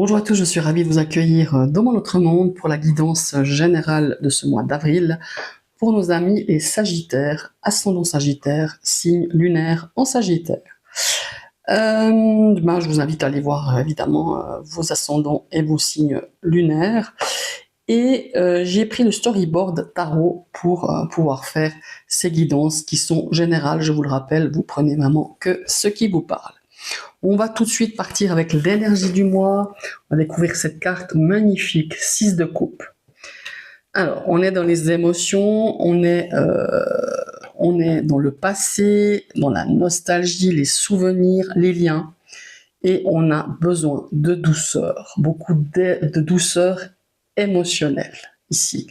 Bonjour à tous, je suis ravi de vous accueillir dans mon autre monde pour la guidance générale de ce mois d'avril pour nos amis les Sagittaires, ascendant Sagittaire, signe lunaire en Sagittaire. Je vous invite à aller voir évidemment vos ascendants et vos signes lunaires. Et j'ai pris le storyboard tarot pour pouvoir faire ces guidances qui sont générales, je vous le rappelle, vous prenez vraiment que ce qui vous parle. On va tout de suite partir avec l'énergie du mois. On va découvrir cette carte magnifique, 6 de coupe. Alors, on est dans les émotions, on est dans le passé, dans la nostalgie, les souvenirs, les liens. Et on a besoin de douceur, beaucoup de douceur émotionnelle ici.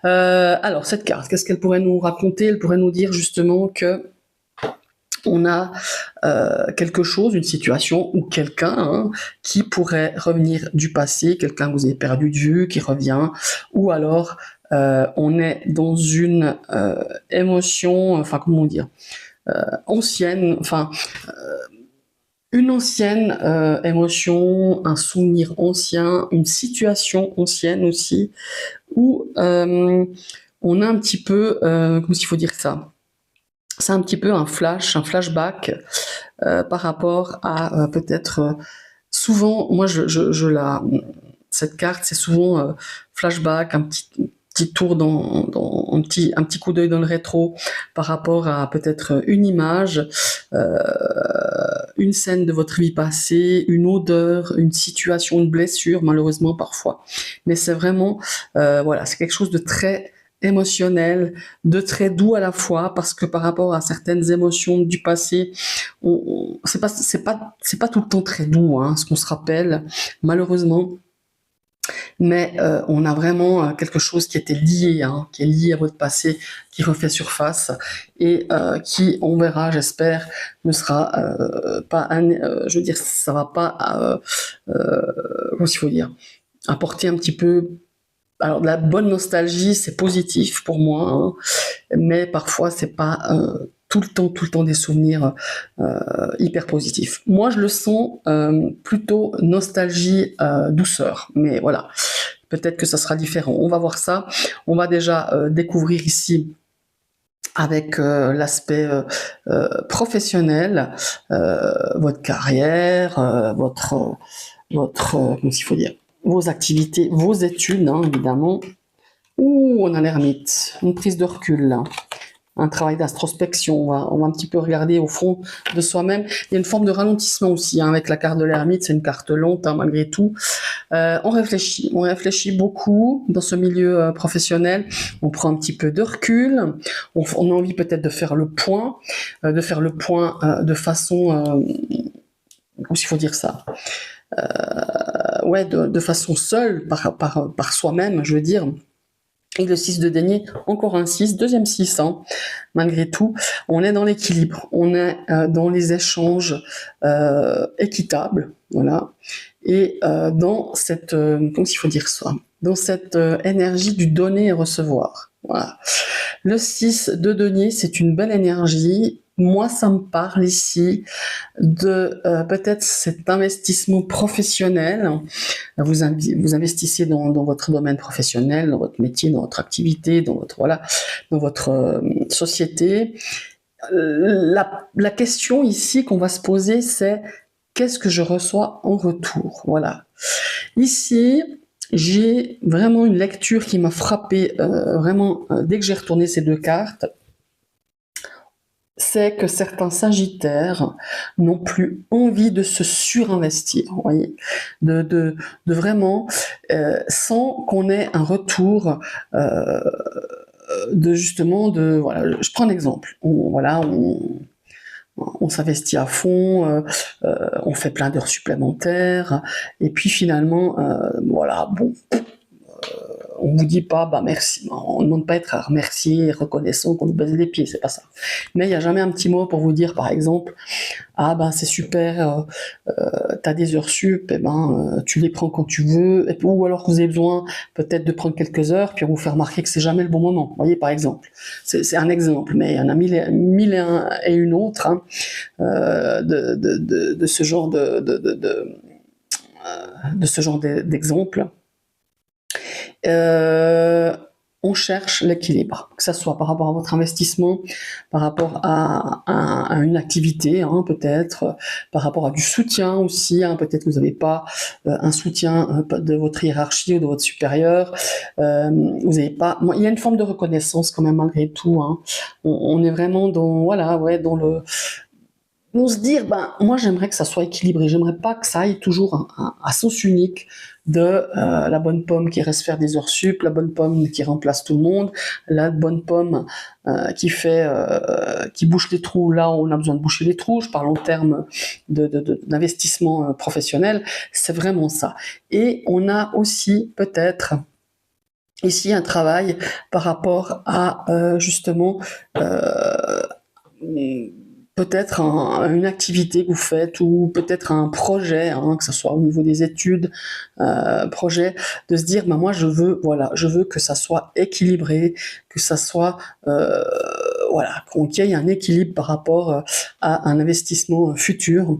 Alors, cette carte, qu'est-ce qu'elle pourrait nous raconter? Elle pourrait nous dire justement que on a quelque chose, une situation ou quelqu'un qui pourrait revenir du passé, quelqu'un que vous avez perdu de vue, qui revient, ou alors on est dans une émotion, enfin comment dire, ancienne, enfin une ancienne émotion, un souvenir ancien, une situation ancienne aussi, où on a un petit peu, comment il faut dire ça? C'est un petit peu un flashback par rapport à peut-être souvent, moi cette carte c'est souvent flashback, un petit tour un petit coup d'œil dans le rétro par rapport à peut-être une image, une scène de votre vie passée, une odeur, une situation, une blessure malheureusement parfois. Mais c'est vraiment voilà, c'est quelque chose de très émotionnel, de très doux à la fois, parce que par rapport à certaines émotions du passé, c'est pas tout le temps très doux, ce qu'on se rappelle, malheureusement. Mais on a vraiment quelque chose qui était lié, qui est lié à votre passé, qui refait surface et qui, on verra, j'espère, ne sera pas, je veux dire, ça va pas, comment il faut dire, apporter un petit peu. Alors, de la bonne nostalgie, c'est positif pour moi, mais parfois, c'est pas tout le temps des souvenirs hyper positifs. Moi, je le sens plutôt nostalgie, douceur, mais voilà, peut-être que ça sera différent. On va voir ça. On va déjà découvrir ici avec l'aspect professionnel, votre carrière, votre comment il faut dire, vos activités, vos études, évidemment. Ouh, on a l'ermite, une prise de recul, là. Un travail d'introspection, on va un petit peu regarder au fond de soi-même. Il y a une forme de ralentissement aussi, avec la carte de l'ermite, c'est une carte lente, malgré tout. On réfléchit beaucoup dans ce milieu professionnel, on prend un petit peu de recul, on a envie peut-être de faire le point, de façon, comment il faut dire ça, de façon seule, par soi-même, je veux dire. Et le 6 de denier, encore un 6, deuxième 6, malgré tout. On est dans l'équilibre, on est dans les échanges équitables, voilà. Et dans cette, comment il faut dire ça, dans cette énergie du donner et recevoir. Voilà. Le 6 de denier, c'est une belle énergie. Moi, ça me parle ici de peut-être cet investissement professionnel. Vous investissez dans votre domaine professionnel, dans votre métier, dans votre activité, dans votre société. La question ici qu'on va se poser, c'est qu'est-ce que je reçois en retour? Voilà. Ici, j'ai vraiment une lecture qui m'a frappée vraiment dès que j'ai retourné ces deux cartes. C'est que certains sagittaires n'ont plus envie de se surinvestir, vous voyez, de vraiment, sans qu'on ait un retour de justement, voilà, je prends un exemple, on s'investit à fond, on fait plein d'heures supplémentaires, et puis finalement, voilà, bon, on vous dit pas, merci, on ne demande pas à être remercié, reconnaissant, qu'on nous baise les pieds, c'est pas ça. Mais il n'y a jamais un petit mot pour vous dire, par exemple, c'est super, t'as des heures sup, tu les prends quand tu veux, ou alors que vous avez besoin peut-être de prendre quelques heures, puis on vous fait remarquer que c'est jamais le bon moment, vous voyez, par exemple. C'est un exemple, mais il y en a mille et un et une autres, de ce genre de ce genre d'exemple. On cherche l'équilibre, que ça soit par rapport à votre investissement, par rapport à une activité, hein, peut-être, par rapport à du soutien aussi, hein, peut-être que vous n'avez pas un soutien de votre hiérarchie ou de votre supérieur, vous n'avez pas... Bon, il y a une forme de reconnaissance quand même malgré tout, hein. On est vraiment dans, voilà, ouais, dans le... On se dire, ben, moi j'aimerais que ça soit équilibré, j'aimerais pas que ça aille toujours à sens unique de la bonne pomme qui reste faire des heures sup, la bonne pomme qui remplace tout le monde, la bonne pomme qui bouche les trous là où on a besoin de boucher les trous. Je parle en termes d'investissement professionnel, c'est vraiment ça. Et on a aussi peut-être ici un travail par rapport à justement peut-être une activité que vous faites ou peut-être un projet, hein, que ce soit au niveau des études, projet, de se dire, ben moi je veux que ça soit équilibré, que ça soit voilà, qu'il y ait un équilibre par rapport à un investissement futur,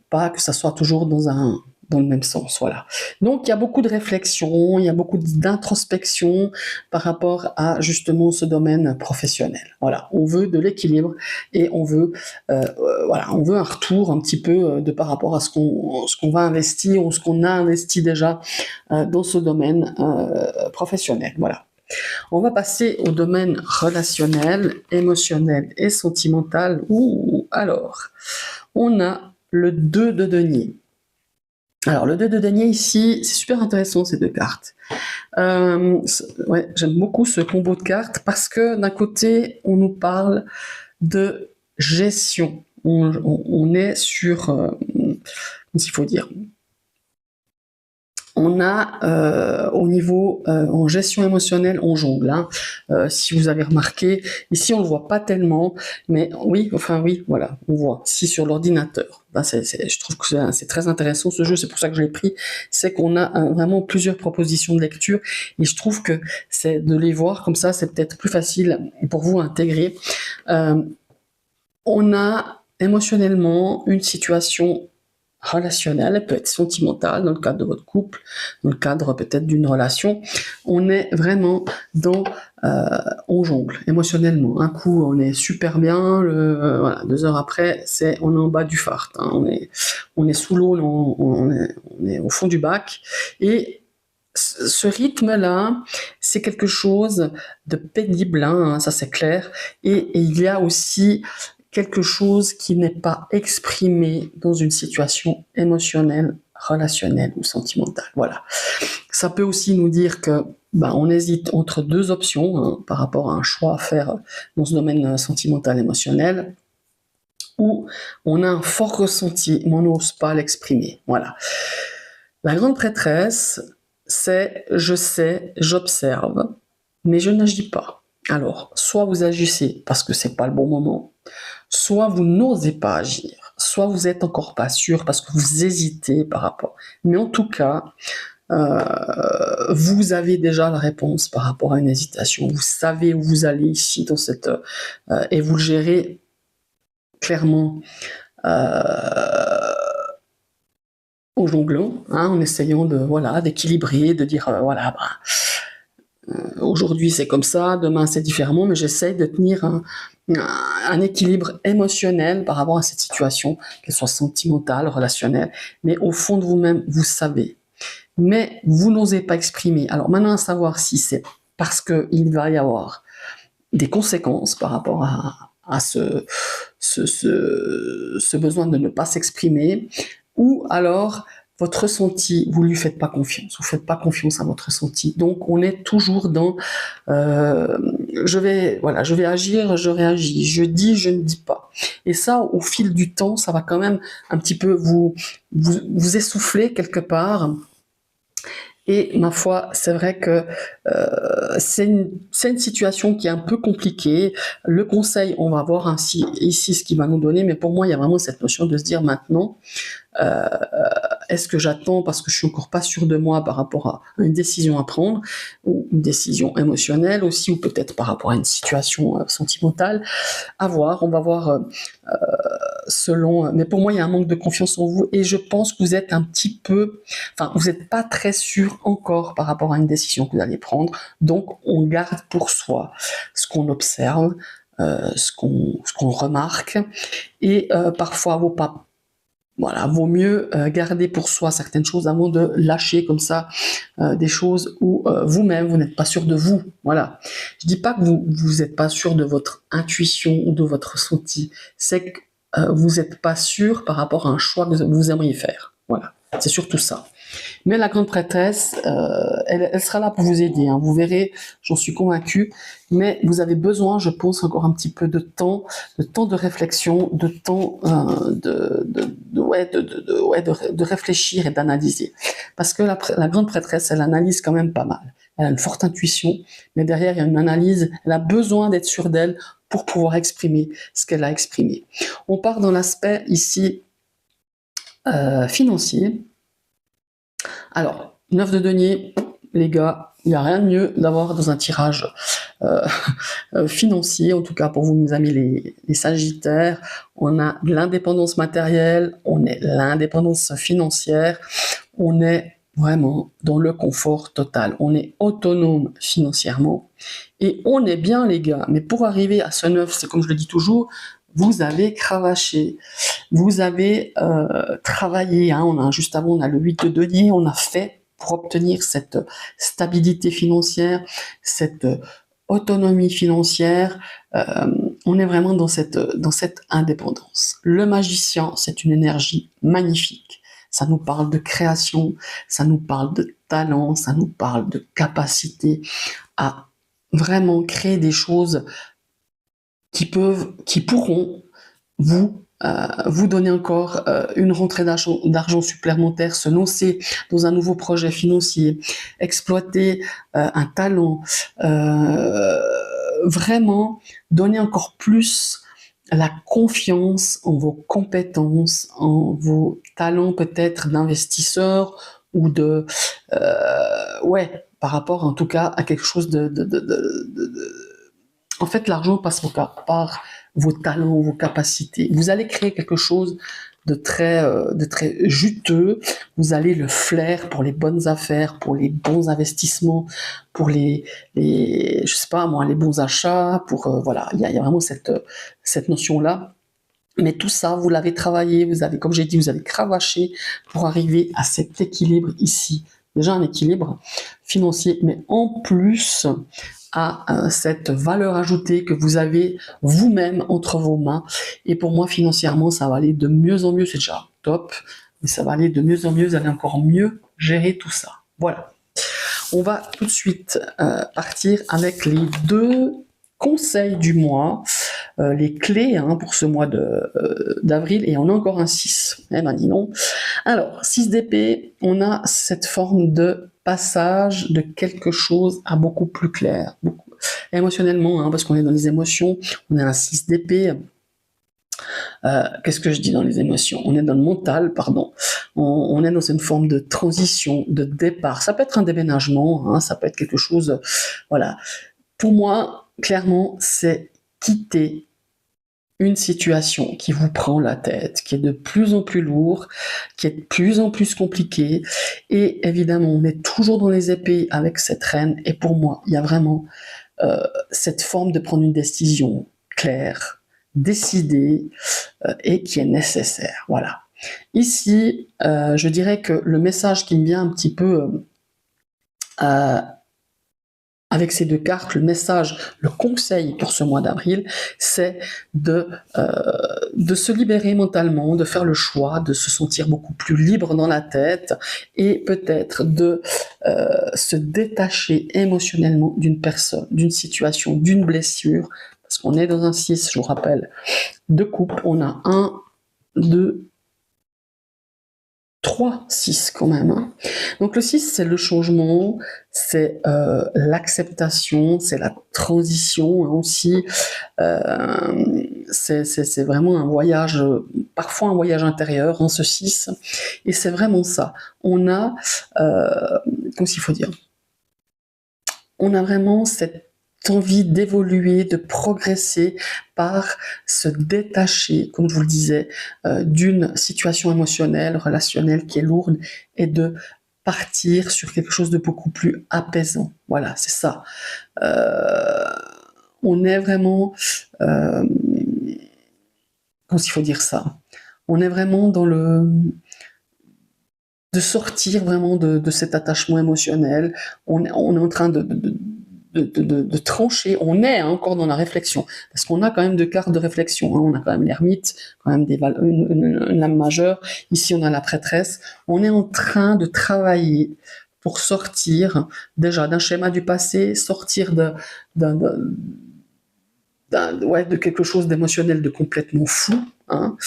pas que ça soit toujours dans le même sens, voilà. Donc il y a beaucoup de réflexion, il y a beaucoup d'introspection par rapport à justement ce domaine professionnel. Voilà, on veut de l'équilibre et on veut on veut un retour un petit peu de par rapport à ce qu'on va investir ou ce qu'on a investi déjà dans ce domaine professionnel. Voilà. On va passer au domaine relationnel, émotionnel et sentimental. Alors, on a le 2 de denier. Alors, le 2 de denier ici, c'est super intéressant ces deux cartes. Ouais, j'aime beaucoup ce combo de cartes parce que d'un côté, on nous parle de gestion. On est sur, il faut dire, on a au niveau en gestion émotionnelle, on jongle. Hein. Si vous avez remarqué, ici on le voit pas tellement, mais oui, voilà, on voit. Si sur l'ordinateur, ben je trouve que c'est très intéressant ce jeu, c'est pour ça que je l'ai pris. C'est qu'on a vraiment plusieurs propositions de lecture, et je trouve que c'est de les voir comme ça, c'est peut-être plus facile pour vous à intégrer. On a émotionnellement une situation relationnelle, elle peut être sentimentale dans le cadre de votre couple, dans le cadre peut-être d'une relation. On est vraiment dans on jongle émotionnellement. Un coup on est super bien, voilà, 2 heures après on est en bas du fart, hein. On est sous l'eau, on est au fond du bac, et ce rythme-là, c'est quelque chose de pénible, hein, ça c'est clair, et il y a aussi quelque chose qui n'est pas exprimé dans une situation émotionnelle, relationnelle ou sentimentale. Voilà. Ça peut aussi nous dire que on hésite entre deux options, hein, par rapport à un choix à faire dans ce domaine sentimental, émotionnel, où on a un fort ressenti, mais on n'ose pas l'exprimer. Voilà. La grande prêtresse, c'est je sais, j'observe, mais je n'agis pas. Alors, soit vous agissez parce que c'est pas le bon moment, soit vous n'osez pas agir, soit vous êtes encore pas sûr parce que vous hésitez par rapport. Mais en tout cas, vous avez déjà la réponse par rapport à une hésitation. Vous savez où vous allez ici dans cette et vous le gérez clairement en jonglant, hein, en essayant d'équilibrer, de dire aujourd'hui c'est comme ça, demain c'est différemment, mais j'essaye de tenir un équilibre émotionnel par rapport à cette situation, qu'elle soit sentimentale, relationnelle, mais au fond de vous-même, vous savez. Mais vous n'osez pas exprimer. Alors maintenant, à savoir si c'est parce qu'il va y avoir des conséquences par rapport à ce besoin de ne pas s'exprimer, ou alors votre ressenti, vous lui faites pas confiance, vous faites pas confiance à votre ressenti. Donc on est toujours dans je vais agir, je réagis, je dis, je ne dis pas. Et ça, au fil du temps, ça va quand même un petit peu vous essouffler quelque part. Et ma foi, c'est vrai que c'est une situation qui est un peu compliquée. Le conseil, on va voir ici ce qu'il va nous donner, mais pour moi, il y a vraiment cette notion de se dire maintenant, est-ce que j'attends parce que je suis encore pas sûr de moi par rapport à une décision à prendre, ou une décision émotionnelle aussi, ou peut-être par rapport à une situation sentimentale. À voir, on va voir mais pour moi, il y a un manque de confiance en vous et je pense que vous êtes un petit peu, enfin, vous n'êtes pas très sûr encore par rapport à une décision que vous allez prendre. Donc, on garde pour soi ce qu'on observe, ce qu'on remarque et parfois, vaut mieux garder pour soi certaines choses avant de lâcher comme ça des choses où vous-même, vous n'êtes pas sûr de vous. Voilà. Je dis pas que vous n'êtes pas sûr de votre intuition ou de votre ressenti. C'est que vous n'êtes pas sûr par rapport à un choix que vous aimeriez faire. Voilà. C'est surtout ça. Mais la grande prêtresse, elle sera là pour vous aider. Hein. Vous verrez, j'en suis convaincue. Mais vous avez besoin, je pense, encore un petit peu de temps de réflexion, de temps de réfléchir et d'analyser. Parce que la grande prêtresse, elle analyse quand même pas mal. Elle a une forte intuition, mais derrière, il y a une analyse. Elle a besoin d'être sûre d'elle pour pouvoir exprimer ce qu'elle a exprimé. On part dans l'aspect ici financier. Alors, 9 de denier, les gars, il n'y a rien de mieux d'avoir dans un tirage financier, en tout cas pour vous, mes amis les sagittaires. On a de l'indépendance matérielle, on est l'indépendance financière, on est vraiment dans le confort total. On est autonome financièrement et on est bien, les gars. Mais pour arriver à ce 9, c'est comme je le dis toujours, vous avez cravaché, vous avez travaillé, hein, juste avant on a le 8 de denier, on a fait pour obtenir cette stabilité financière, cette autonomie financière, on est vraiment dans cette indépendance. Le magicien, c'est une énergie magnifique, ça nous parle de création, ça nous parle de talent, ça nous parle de capacité à vraiment créer des choses qui pourront vous donner encore une rentrée d'argent supplémentaire, se lancer dans un nouveau projet financier, exploiter un talent, vraiment donner encore plus la confiance en vos compétences, en vos talents peut-être d'investisseur ou par rapport en tout cas à quelque chose en fait, l'argent passe par vos talents, vos capacités. Vous allez créer quelque chose de très juteux. Vous allez le flair pour les bonnes affaires, pour les bons investissements, pour les je sais pas moi, les bons achats. Voilà, il y a vraiment cette notion-là. Mais tout ça, vous l'avez travaillé, comme j'ai dit, vous avez cravaché pour arriver à cet équilibre ici. Déjà un équilibre financier, mais en plus à cette valeur ajoutée que vous avez vous-même entre vos mains. Et pour moi, financièrement, ça va aller de mieux en mieux. C'est déjà top, mais ça va aller de mieux en mieux. Vous allez encore mieux gérer tout ça. Voilà. On va tout de suite partir avec les 2 conseils du mois, les clés pour ce mois d'avril, et on a encore un 6. Eh ben dis non. Alors, 6 d'épée, on a cette forme de passage de quelque chose à beaucoup plus clair, émotionnellement, parce qu'on est dans les émotions, on a un 6 d'épée. Qu'est-ce que je dis dans les émotions? On est dans le mental, pardon. On est dans une forme de transition, de départ. Ça peut être un déménagement, ça peut être quelque chose, voilà. Pour moi, clairement, c'est quitter une situation qui vous prend la tête, qui est de plus en plus lourde, qui est de plus en plus compliquée. Et évidemment, on est toujours dans les épées avec cette reine. Et pour moi, il y a vraiment cette forme de prendre une décision claire, décidée et qui est nécessaire. Voilà. Ici, je dirais que le message qui me vient un petit peu avec ces 2 cartes, le message, le conseil pour ce mois d'avril, c'est de se libérer mentalement, de faire le choix, de se sentir beaucoup plus libre dans la tête et peut-être de se détacher émotionnellement d'une personne, d'une situation, d'une blessure, parce qu'on est dans un 6, je vous rappelle, de coupe, on a 1, 2, 3, 6 quand même. Donc le 6, c'est le changement, c'est l'acceptation, c'est la transition aussi. C'est vraiment un voyage, parfois un voyage intérieur, ce 6. Et c'est vraiment ça. On a, comment s'il faut dire, on a vraiment cette envie d'évoluer, de progresser par se détacher, comme je vous le disais, d'une situation émotionnelle, relationnelle qui est lourde et de partir sur quelque chose de beaucoup plus apaisant. Voilà, c'est ça. Euh, on est vraiment, comment il faut dire ça? On est vraiment dans le de sortir vraiment de cet attachement émotionnel. On est en train de trancher. On est encore dans la réflexion, parce qu'on a quand même deux cartes de réflexion. Hein. On a quand même l'ermite, quand même une lame majeure. Ici, on a la prêtresse. On est en train de travailler pour sortir déjà d'un schéma du passé, sortir d'un, ouais, de quelque chose d'émotionnel, de complètement fou, hein,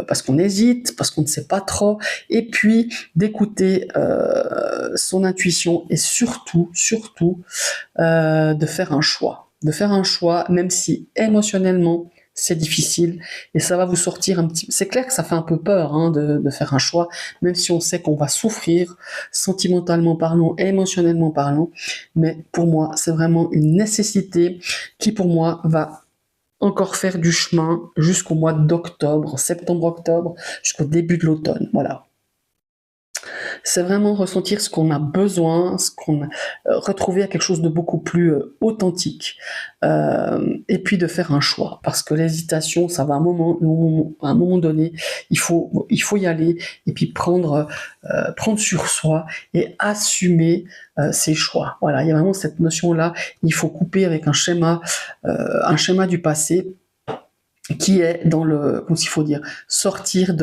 parce qu'on hésite, parce qu'on ne sait pas trop, et puis d'écouter son intuition et surtout de faire un choix, même si émotionnellement c'est difficile et ça va vous sortir un petit. C'est clair que ça fait un peu peur hein, de faire un choix, même si on sait qu'on va souffrir sentimentalement parlant, émotionnellement parlant. Mais pour moi, c'est vraiment une nécessité qui, pour moi, va encore faire du chemin jusqu'au mois d'octobre, septembre-octobre, jusqu'au début de l'automne. Voilà. C'est vraiment ressentir ce qu'on a besoin, retrouver à quelque chose de beaucoup plus authentique, et puis de faire un choix, parce que l'hésitation, ça va à un moment donné, il faut y aller, et puis prendre sur soi et assumer ses choix. Voilà, il y a vraiment cette notion-là, il faut couper avec un schéma du passé, qui est dans le, comment il faut dire, sortir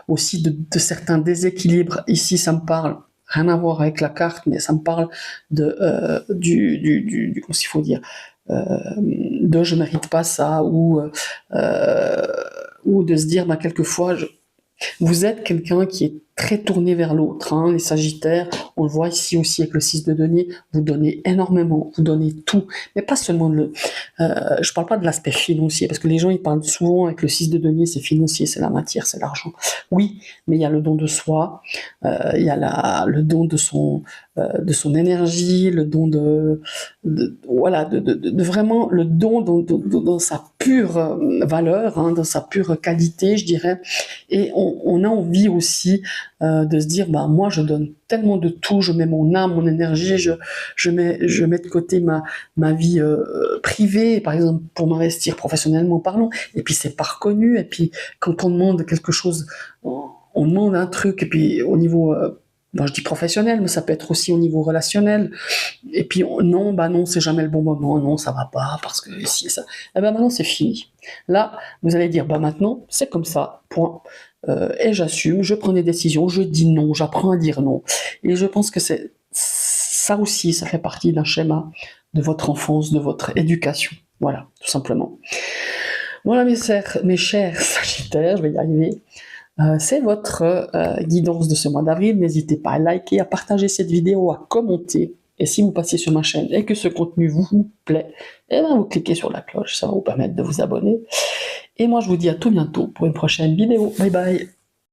aussi de certains déséquilibres. Ici, ça me parle, rien à voir avec la carte, mais ça me parle comment il faut dire, de je mérite pas ça, ou de se dire, bah, quelquefois, vous êtes quelqu'un qui est très tourné vers l'autre, hein, les Sagittaires, on le voit ici aussi avec le 6 de denier, vous donnez énormément, vous donnez tout, mais pas seulement je parle pas de l'aspect financier, parce que les gens ils parlent souvent avec le 6 de denier, c'est financier, c'est la matière, c'est l'argent. Oui, mais il y a le don de soi, il y a le don de son énergie, le don voilà, de vraiment le don dans sa pure valeur, hein, dans sa pure qualité, je dirais, et on a envie aussi de se dire, bah moi je donne tellement de tout, je mets mon âme, mon énergie, je mets de côté ma vie privée, par exemple pour m'investir professionnellement parlant, et puis c'est pas reconnu, et puis quand on demande quelque chose, on demande un truc, et puis au niveau je dis professionnel, mais ça peut être aussi au niveau relationnel. Et puis non, c'est jamais le bon moment, non, ça va pas, parce que ici et ça. Et ben maintenant c'est fini. Là, vous allez dire, bah maintenant, c'est comme ça, point. Et j'assume, je prends des décisions, je dis non, j'apprends à dire non. Et je pense que ça aussi, ça fait partie d'un schéma de votre enfance, de votre éducation. Voilà, tout simplement. Voilà mes chers Sagittaires, je vais y arriver. C'est votre guidance de ce mois d'avril. N'hésitez pas à liker, à partager cette vidéo, à commenter. Et si vous passez sur ma chaîne et que ce contenu vous plaît, eh bien vous cliquez sur la cloche, ça va vous permettre de vous abonner. Et moi je vous dis à tout bientôt pour une prochaine vidéo. Bye bye.